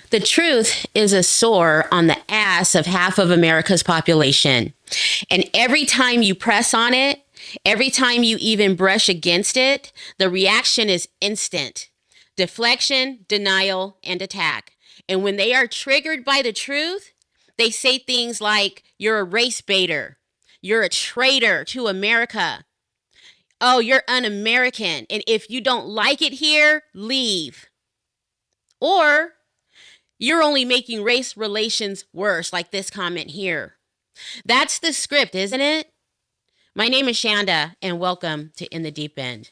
The truth is a sore on the ass of half of America's population. And every time you press on it, every time you even brush against it, the reaction is instant. Deflection, denial, and attack. And when they are triggered by the truth, they say things like, you're a race baiter. You're a traitor to America. Oh, you're un-American. And if you don't like it here, leave. Or you're only making race relations worse, like this comment here. That's the script, isn't it? My name is Shanda, and welcome to In the Deep End.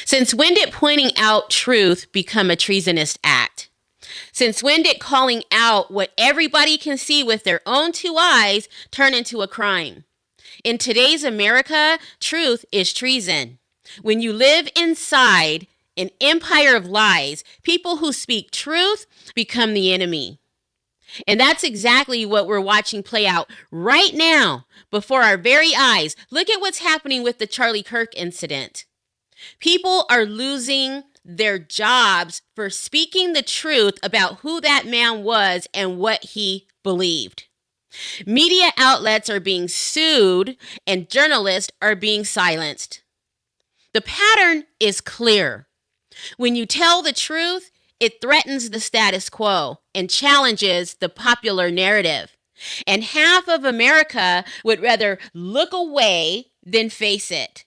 Since when did pointing out truth become a treasonous act? Since when did calling out what everybody can see with their own two eyes turn into a crime? In today's America, truth is treason. When you live inside an empire of lies, people who speak truth become the enemy. And that's exactly what we're watching play out right now before our very eyes. Look at what's happening with the Charlie Kirk incident. People are losing their jobs for speaking the truth about who that man was and what he believed. Media outlets are being sued and journalists are being silenced. The pattern is clear. When you tell the truth, it threatens the status quo and challenges the popular narrative. And half of America would rather look away than face it,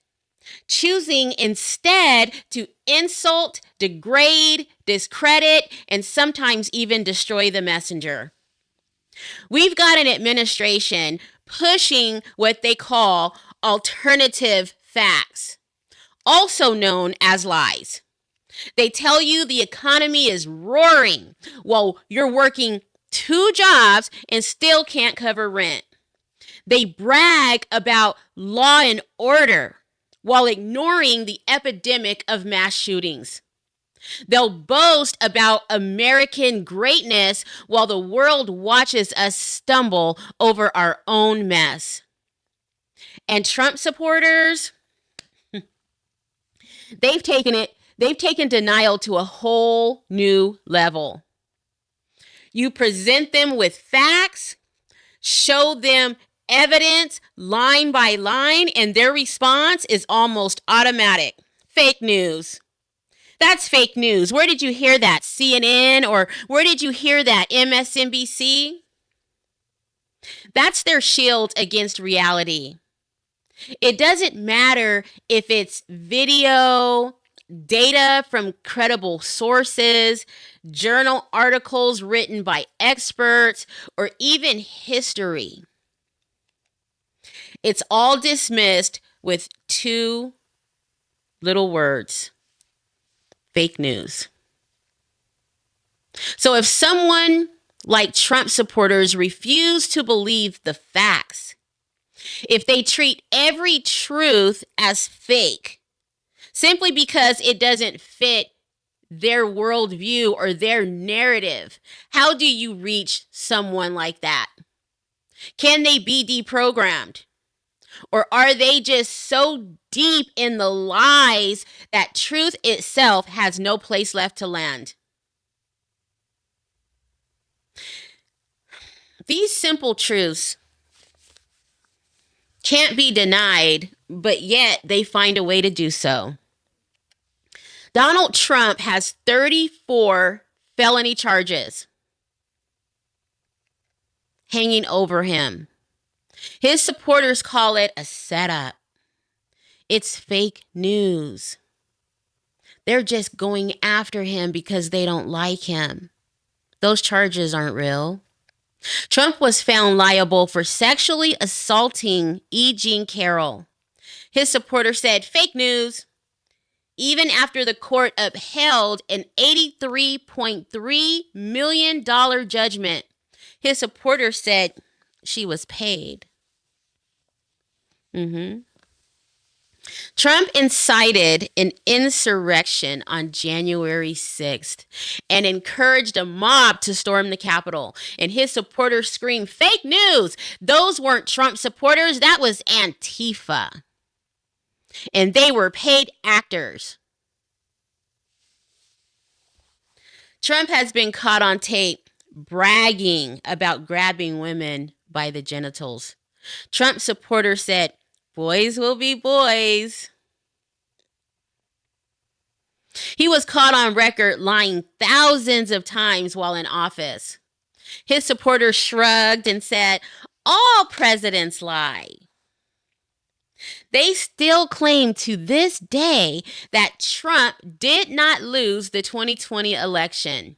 choosing instead to insult, degrade, discredit, and sometimes even destroy the messenger. We've got an administration pushing what they call alternative facts, also known as lies. They tell you the economy is roaring while you're working 2 jobs and still can't cover rent. They brag about law and order while ignoring the epidemic of mass shootings. They'll boast about American greatness while the world watches us stumble over our own mess. And Trump supporters, they've taken denial to a whole new level. You present them with facts, show them evidence line by line, and their response is almost automatic. Fake news. That's fake news. Where did you hear that? CNN? Or where did you hear that? MSNBC? That's their shield against reality. It doesn't matter if it's video, data from credible sources, journal articles written by experts, or even history. It's all dismissed with 2 little words: fake news. So if someone like Trump supporters refuse to believe the facts, if they treat every truth as fake, simply because it doesn't fit their worldview or their narrative, how do you reach someone like that? Can they be deprogrammed? Or are they just so deep in the lies that truth itself has no place left to land? These simple truths can't be denied, but yet they find a way to do so. Donald Trump has 34 felony charges hanging over him. His supporters call it a setup. It's fake news. They're just going after him because they don't like him. Those charges aren't real. Trump was found liable for sexually assaulting E. Jean Carroll. His supporters said, fake news. Even after the court upheld an $83.3 million judgment, his supporters said she was paid. Trump incited an insurrection on January 6th and encouraged a mob to storm the Capitol. And his supporters screamed, "Fake news! Those weren't Trump supporters, that was Antifa." And they were paid actors. Trump has been caught on tape bragging about grabbing women by the genitals. Trump supporters said, "Boys will be boys." He was caught on record lying thousands of times while in office. His supporters shrugged and said, "All presidents lie." They still claim to this day that Trump did not lose the 2020 election,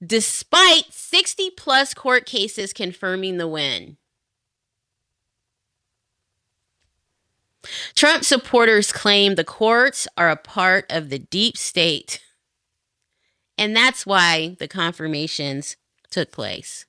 despite 60 plus court cases confirming the win. Trump supporters claim the courts are a part of the deep state, and that's why the confirmations took place.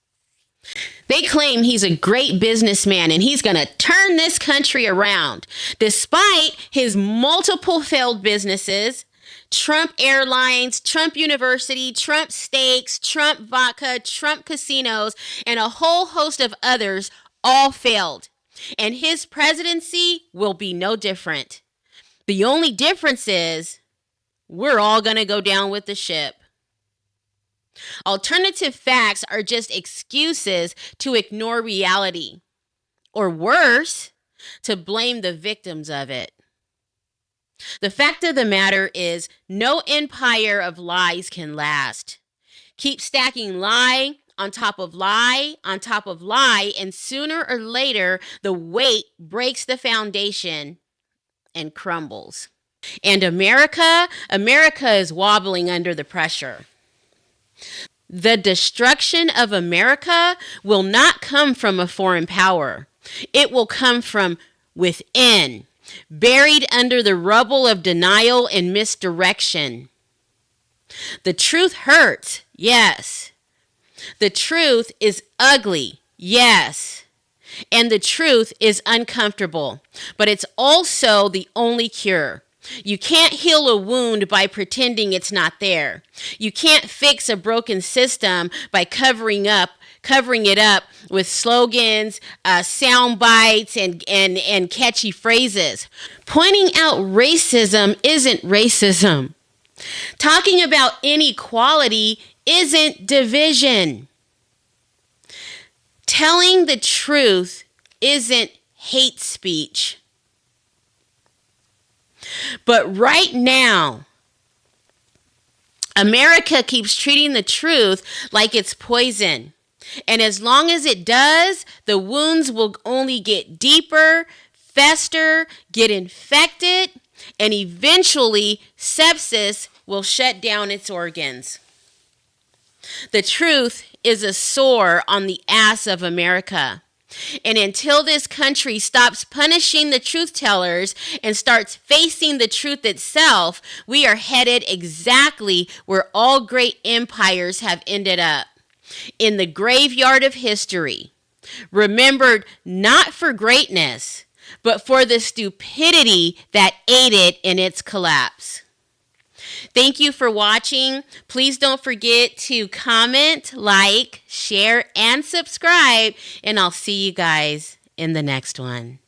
They claim he's a great businessman and he's going to turn this country around. Despite his multiple failed businesses, Trump Airlines, Trump University, Trump Steaks, Trump Vodka, Trump Casinos, and a whole host of others all failed. And his presidency will be no different. The only difference is we're all going to go down with the ship. Alternative facts are just excuses to ignore reality, or worse, to blame the victims of it. The fact of the matter is, no empire of lies can last. Keep stacking lie on top of lie on top of lie, and sooner or later, the weight breaks the foundation and crumbles. And America is wobbling under the pressure. The destruction of America will not come from a foreign power. It will come from within, buried under the rubble of denial and misdirection. The truth hurts, yes. The truth is ugly, yes. And the truth is uncomfortable, but it's also the only cure. You can't heal a wound by pretending it's not there. You can't fix a broken system by covering it up with slogans, sound bites, and catchy phrases. Pointing out racism isn't racism. Talking about inequality isn't division. Telling the truth isn't hate speech. But right now, America keeps treating the truth like it's poison. And as long as it does, the wounds will only get deeper, fester, get infected, and eventually sepsis will shut down its organs. The truth is a sore on the ass of America. And until this country stops punishing the truth tellers and starts facing the truth itself, we are headed exactly where all great empires have ended up, in the graveyard of history, remembered not for greatness, but for the stupidity that aided in its collapse. Thank you for watching. Please don't forget to comment, like, share, and subscribe, and I'll see you guys in the next one.